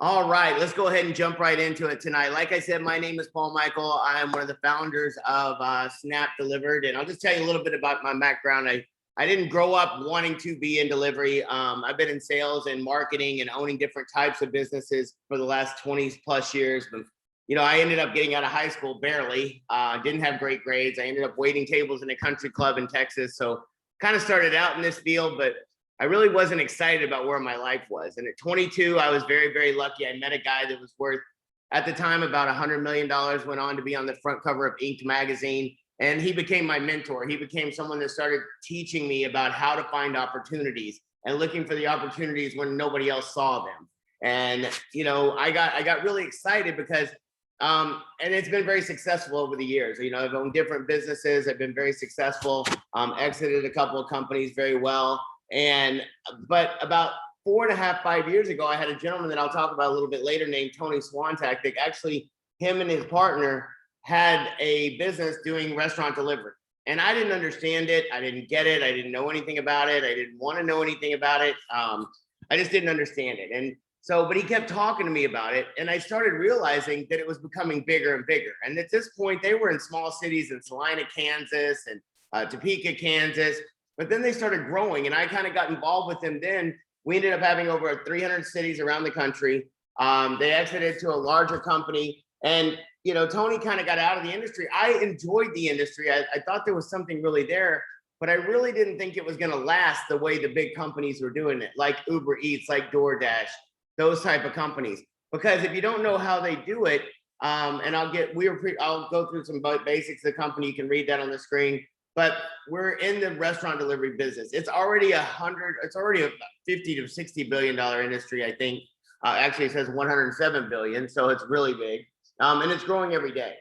All right, let's go ahead and jump right into it tonight. Like I said, my name is Paul Michael. I am one of the founders of Snap Delivered, and I'll just tell you a little bit about my background. I didn't grow up wanting to be in delivery. I've been in sales and marketing and owning different types of businesses for the last 20 plus years. But I ended up getting out of high school barely. Didn't have great grades. I ended up waiting tables in a country club in Texas. So kind of started out in this field, but I really wasn't excited about where my life was. And at 22, I was very, very lucky. I met a guy that was worth, at the time, about $100 million, went on to be on the front cover of Inc. magazine. And he became my mentor. He became someone that started teaching me about how to find opportunities and looking for the opportunities when nobody else saw them. And, I got really excited because, and it's been very successful over the years. I've owned different businesses. I've been very successful, exited a couple of companies very well. But about 4.5, 5 years ago, I had a gentleman that I'll talk about a little bit later named Tony Swantak. That actually, him and his partner had a business doing restaurant delivery. And I didn't understand it. I didn't get it. I didn't know anything about it. I didn't want to know anything about it. I just didn't understand it. And so, but he kept talking to me about it. And I started realizing that it was becoming bigger and bigger. And at this point, they were in small cities in Salina, Kansas, and Topeka, Kansas. But then they started growing, and I kind of got involved with them then. We ended up having over 300 cities around the country. They exited to a larger company. And, Tony kind of got out of the industry. I enjoyed the industry. I thought there was something really there, but I really didn't think it was going to last the way the big companies were doing it, like Uber Eats, like DoorDash, those type of companies. Because if you don't know how they do it, and I'll go through some basics of the company. You can read that on the screen. But we're in the restaurant delivery business. It's already a $50 to $60 billion industry, I think. Actually, it says 107 billion, so it's really big. And it's growing every day.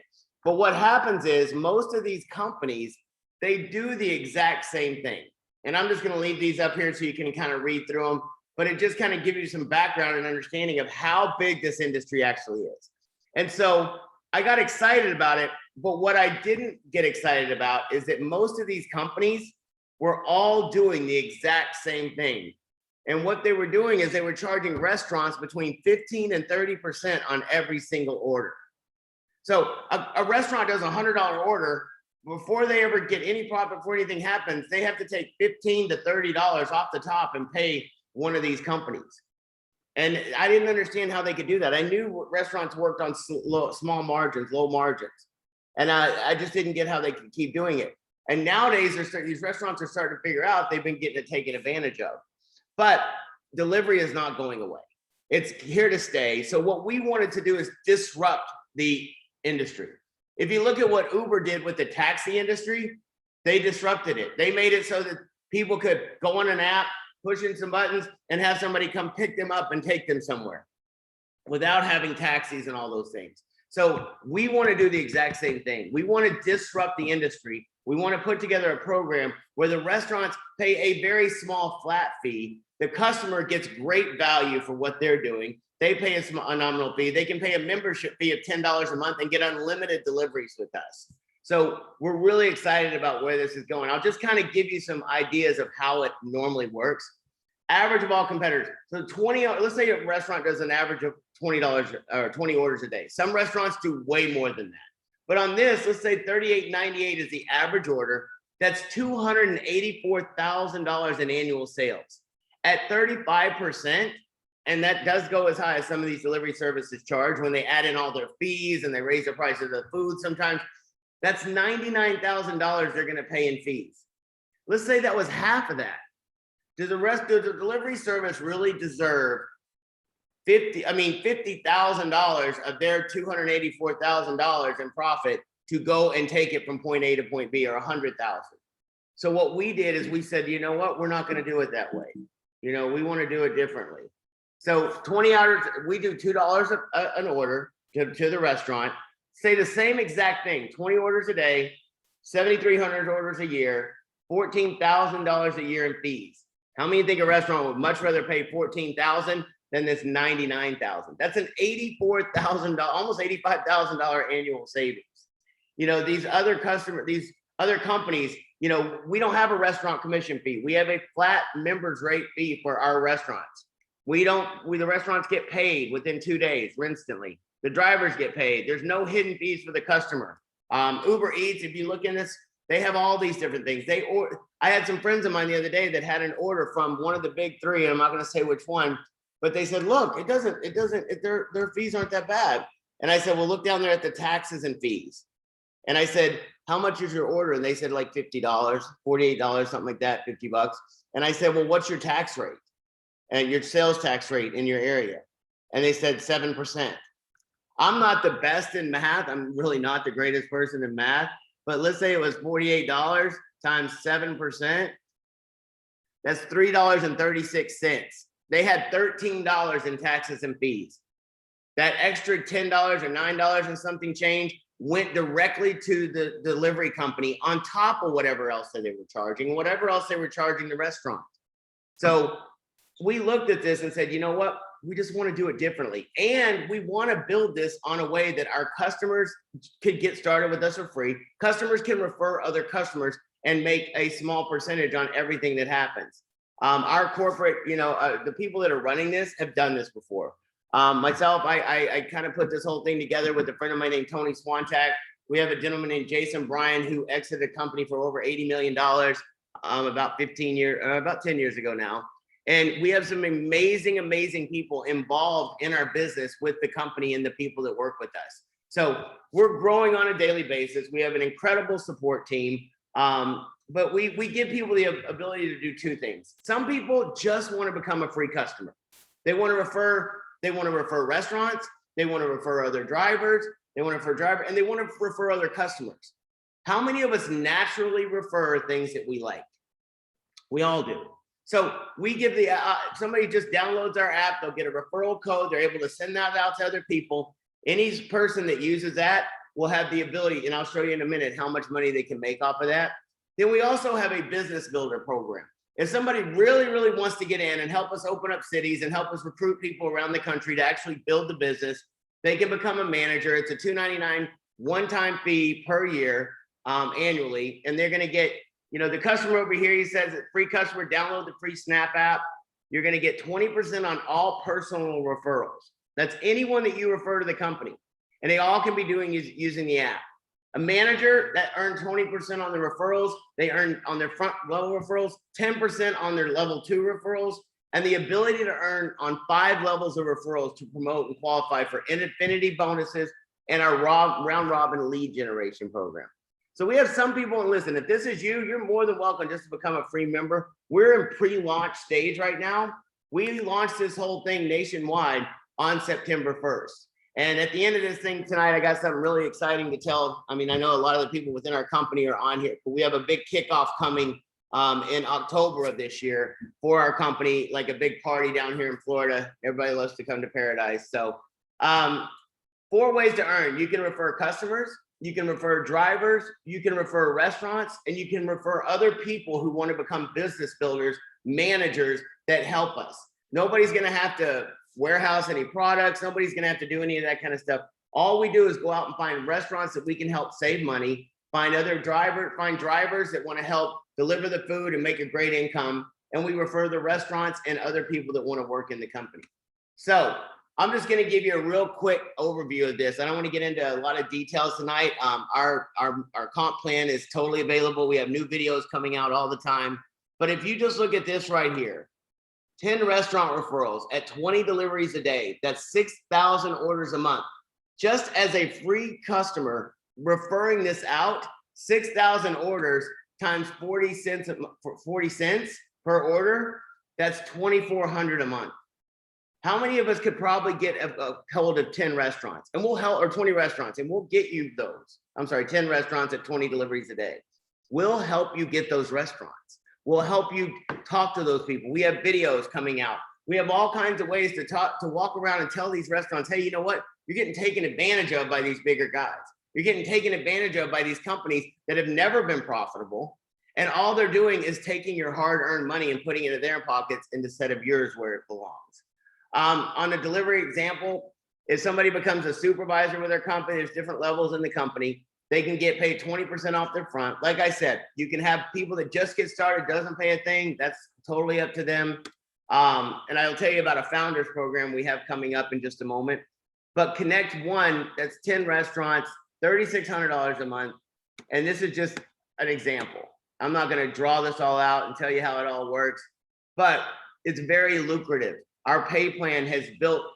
But what happens is most of these companies, they do the exact same thing. And I'm just going to leave these up here so you can kind of read through them. But it just kind of gives you some background and understanding of how big this industry actually is. And so I got excited about it. But what I didn't get excited about is that most of these companies were all doing the exact same thing. And what they were doing is they were charging restaurants between 15 and 30% on every single order. So a restaurant does a $100 order. Before they ever get any profit, before anything happens, they have to take $15 to $30 off the top and pay one of these companies. And I didn't understand how they could do that. I knew restaurants worked on small margins, low margins. And I just didn't get how they could keep doing it. And nowadays, these restaurants are starting to figure out they've been getting it taken advantage of. But delivery is not going away. It's here to stay. So what we wanted to do is disrupt the industry. If you look at what Uber did with the taxi industry, they disrupted it. They made it so that people could go on an app, push in some buttons, and have somebody come pick them up and take them somewhere without having taxis and all those things. So we want to do the exact same thing. We want to disrupt the industry. We want to put together a program where the restaurants pay a very small flat fee. The customer gets great value for what they're doing. They pay a nominal fee. They can pay a membership fee of $10 a month and get unlimited deliveries with us. So we're really excited about where this is going. I'll just kind of give you some ideas of how it normally works. Average of all competitors. So let's say a restaurant does an average of $20 or 20 orders a day. Some restaurants do way more than that. But on this, let's say $38.98 is the average order. That's $284,000 in annual sales. At 35%, and that does go as high as some of these delivery services charge when they add in all their fees and they raise the price of the food sometimes, that's $99,000 they're going to pay in fees. Let's say that was half of that. Does the delivery service really deserve $50,000 of their $284,000 in profit to go and take it from point A to point B, or 100,000? So what we did is we said, you know what, we're not going to do it that way. We want to do it differently. So 20 hours, we do $2 an order to the restaurant. Say the same exact thing, 20 orders a day, 7,300 orders a year, $14,000 a year in fees. How many think a restaurant would much rather pay $14,000 than this $99,000? That's an $84,000, almost $85,000 annual savings. These other companies, we don't have a restaurant commission fee. We have a flat members rate fee for our restaurants. The restaurants get paid within 2 days instantly. The drivers get paid. There's no hidden fees for the customer. Uber Eats, if you look in this, they have all these different things. I had some friends of mine the other day that had an order from one of the big three, and I'm not going to say which one, but they said, look, their fees aren't that bad. And I said, well, look down there at the taxes and fees. And I said, how much is your order? And they said like $50, $48, something like that, $50. And I said, well, what's your tax rate and your sales tax rate in your area? And they said 7%. I'm not the best in math. I'm really not the greatest person in math, but let's say it was $48 times 7%. That's $3.36. They had $13 in taxes and fees. That extra $10 or $9 and something change went directly to the delivery company on top of whatever else that they were charging, whatever else they were charging the restaurant. So we looked at this and said, you know what? We just want to do it differently. And we want to build this on a way that our customers could get started with us for free. Customers can refer other customers and make a small percentage on everything that happens. Our corporate, the people that are running this have done this before. Myself, I kind of put this whole thing together with a friend of mine named Tony Swantak. We have a gentleman named Jason Bryan who exited a company for over $80 million about 10 years ago now. And we have some amazing, amazing people involved in our business with the company and the people that work with us. So we're growing on a daily basis. We have an incredible support team. But we give people the ability to do two things. Some people just want to become a free customer. They want to refer restaurants. They want to refer other drivers. They want to refer and they want to refer other customers. How many of us naturally refer things that we like? We all do. So we give somebody just downloads our app, they'll get a referral code, they're able to send that out to other people. Any person that uses that will have the ability, and I'll show you in a minute how much money they can make off of that. Then we also have a business builder program. If somebody really, really wants to get in and help us open up cities and help us recruit people around the country to actually build the business, they can become a manager. It's a $299 one-time fee per year annually, and they're going to get, the customer over here, he says, free customer, download the free Snap app. You're going to get 20% on all personal referrals. That's anyone that you refer to the company. And they all can be doing using the app. A manager that earned 20% on the referrals, they earn on their front level referrals, 10% on their level 2 referrals, and the ability to earn on 5 levels of referrals to promote and qualify for infinity bonuses and our round robin lead generation program. So we have some people, and listen, if this is you, you're more than welcome just to become a free member. We're in pre-launch stage right now. We launched this whole thing nationwide on September 1st. And at the end of this thing tonight, I got something really exciting to tell. I mean, I know a lot of the people within our company are on here, but we have a big kickoff coming in October of this year for our company, like a big party down here in Florida. Everybody loves to come to paradise. So 4 ways to earn. You can refer customers, you can refer drivers, you can refer restaurants, and you can refer other people who want to become business builders, managers that help us. Nobody's going to have to warehouse any products. Nobody's going to have to do any of that kind of stuff. All we do is go out and find restaurants that we can help save money, find drivers that want to help deliver the food and make a great income. And we refer the restaurants and other people that want to work in the company. So I'm just going to give you a real quick overview of this. I don't want to get into a lot of details tonight. Our comp plan is totally available. We have new videos coming out all the time. But if you just look at this right here, 10 restaurant referrals at 20 deliveries a day, that's 6,000 orders a month. Just as a free customer referring this out, 6,000 orders times 40 cents per order, that's $2,400 a month. How many of us could probably get a hold of 10 restaurants and we'll help, or 20 restaurants, and we'll get you those. 10 restaurants at 20 deliveries a day. We'll help you get those restaurants. We'll help you talk to those people. We have videos coming out. We have all kinds of ways to walk around and tell these restaurants, hey, you know what? You're getting taken advantage of by these bigger guys. You're getting taken advantage of by these companies that have never been profitable. And all they're doing is taking your hard-earned money and putting it in their pockets instead of yours where it belongs. On the delivery example, if somebody becomes a supervisor with their company, there's different levels in the company. They can get paid 20% off their front. Like I said, you can have people that just get started, doesn't pay a thing. That's totally up to them. And I'll tell you about a founders program we have coming up in just a moment. But Connect One, that's 10 restaurants, $3,600 a month. And this is just an example. I'm not going to draw this all out and tell you how it all works, but it's very lucrative. Our pay plan has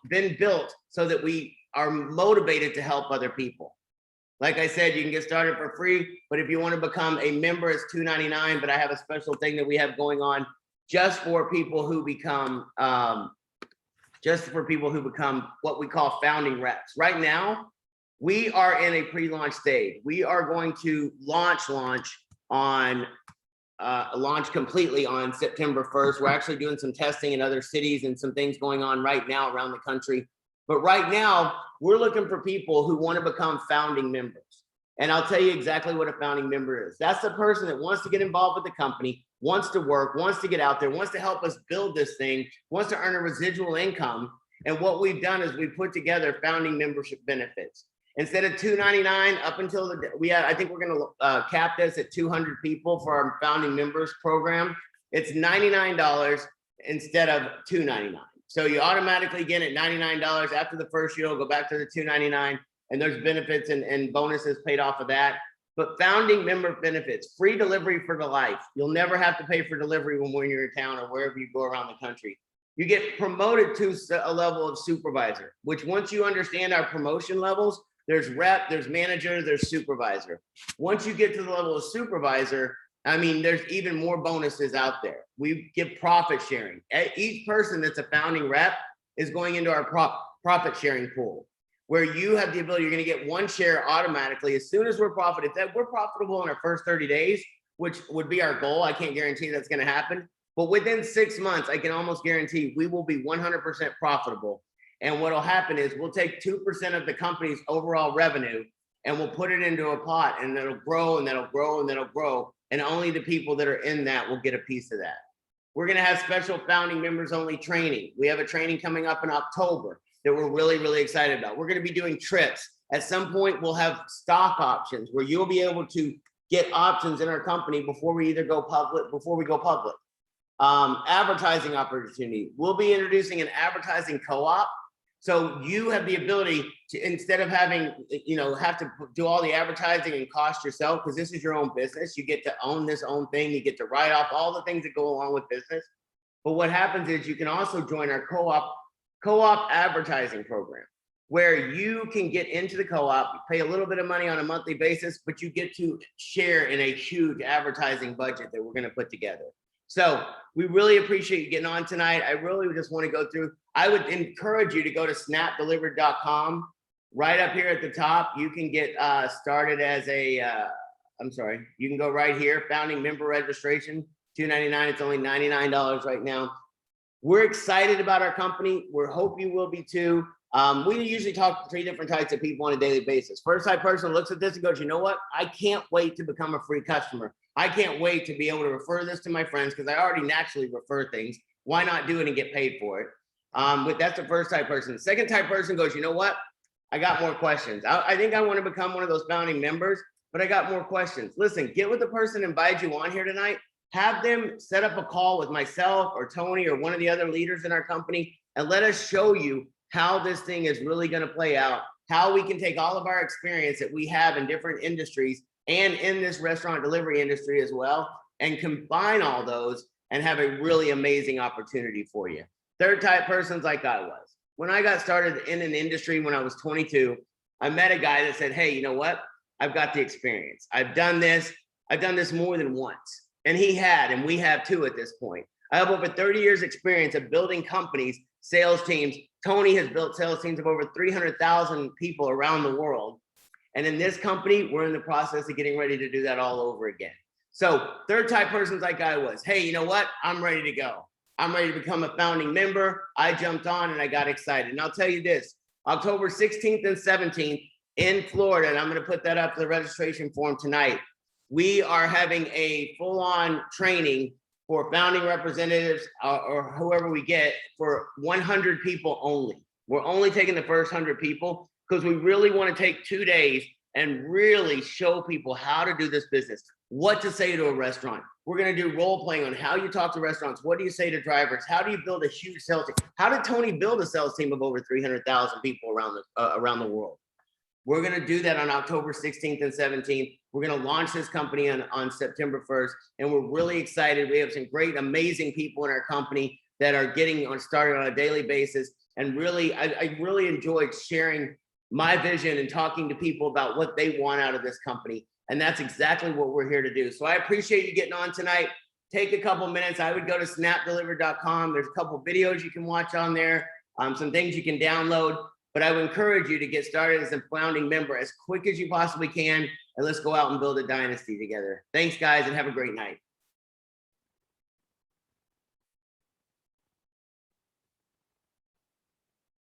been built so that we are motivated to help other people. Like I said, you can get started for free, but if you want to become a member, it's $2.99. But I have a special thing that we have going on just for people who become what we call founding reps. Right now, we are in a pre-launch stage. We are going to launch completely on September 1st. We're actually doing some testing in other cities and some things going on right now around the country. But right now, we're looking for people who want to become founding members. And I'll tell you exactly what a founding member is. That's the person that wants to get involved with the company, wants to work, wants to get out there, wants to help us build this thing, wants to earn a residual income. And what we've done is we put together founding membership benefits. Instead of $2.99 up until I think we're going to cap this at 200 people for our founding members program. It's $99 instead of $2.99. So you automatically get it $99 after the first year. It'll go back to the $2.99, and there's benefits and bonuses paid off of that. But founding member benefits, free delivery for the life. You'll never have to pay for delivery when you're in town or wherever you go around the country. You get promoted to a level of supervisor, which once you understand our promotion levels, there's rep, there's manager, there's supervisor. Once you get to the level of supervisor, I mean, there's even more bonuses out there. We give profit sharing. Each person that's a founding rep is going into our profit sharing pool, where you have the ability, you're going to get one share automatically as soon as we're profitable. If we're profitable in our first 30 days, which would be our goal, I can't guarantee that's going to happen. But within 6 months, I can almost guarantee we will be 100% profitable. And what will happen is we'll take 2% of the company's overall revenue and we'll put it into a pot, and it'll grow and that'll grow and that'll grow. And only the people that are in that will get a piece of that. We're going to have special founding members only training. We have a training coming up in October that we're really, really excited about. We're going to be doing trips. At some point, we'll have stock options where you'll be able to get options in our company before we go public. Advertising opportunity. We'll be introducing an advertising co-op. So you have the ability to, instead of having, have to do all the advertising and cost yourself, because this is your own business, you get to own this own thing, you get to write off all the things that go along with business. But what happens is you can also join our co-op advertising program, where you can get into the co-op, pay a little bit of money on a monthly basis, but you get to share in a huge advertising budget that we're going to put together. So we really appreciate you getting on tonight. I really just want to go through. I would encourage you to go to snapdelivered.com. Right up here at the top, you can get started as you can go right here, founding member registration, $2.99. It's only $99 right now. We're excited about our company. We hope you will be too. We usually talk to 3 different types of people on a daily basis. First type person looks at this and goes, you know what? I can't wait to become a free customer. I can't wait to be able to refer this to my friends because I already naturally refer things. Why not do it and get paid for it? But that's the first type person. The second type person goes, you know what? I got more questions. I think I want to become one of those founding members, but I got more questions. Listen, get with the person that invited you on here tonight. Have them set up a call with myself or Tony or one of the other leaders in our company, and let us show you how this thing is really going to play out, how we can take all of our experience that we have in different industries and in this restaurant delivery industry as well, and combine all those and have a really amazing opportunity for you. Third type persons like I was. When I got started in an industry when I was 22, I met a guy that said, hey, you know what? I've got the experience. I've done this more than once. And he had, and we have too at this point. I have over 30 years experience of building companies, sales teams. Tony has built sales teams of over 300,000 people around the world. And in this company, we're in the process of getting ready to do that all over again. So third type persons like I was, hey, you know what? I'm ready to go. I'm ready to become a founding member. I jumped on and I got excited. And I'll tell you this, October 16th and 17th in Florida, and I'm going to put that up for the registration form tonight. We are having a full-on training for founding representatives or whoever we get for 100 people only. We're only taking the first 100 people because we really want to take 2 days and really show people how to do this business, what to say to a restaurant, We're going to do role playing on how you talk to restaurants. What do you say to drivers? How do you build a huge sales team? How did Tony build a sales team of over 300,000 people around the world? We're going to do that on October 16th and 17th. We're going to launch this company on September 1st. And we're really excited. We have some great, amazing people in our company that are getting started on a daily basis. And really, I really enjoyed sharing my vision and talking to people about what they want out of this company. And that's exactly what we're here to do. So I appreciate you getting on tonight. Take a couple minutes. I would go to snapdeliver.com. There's a couple videos you can watch on there, some things you can download. But I would encourage you to get started as a founding member as quick as you possibly can. And let's go out and build a dynasty together. Thanks, guys, and have a great night.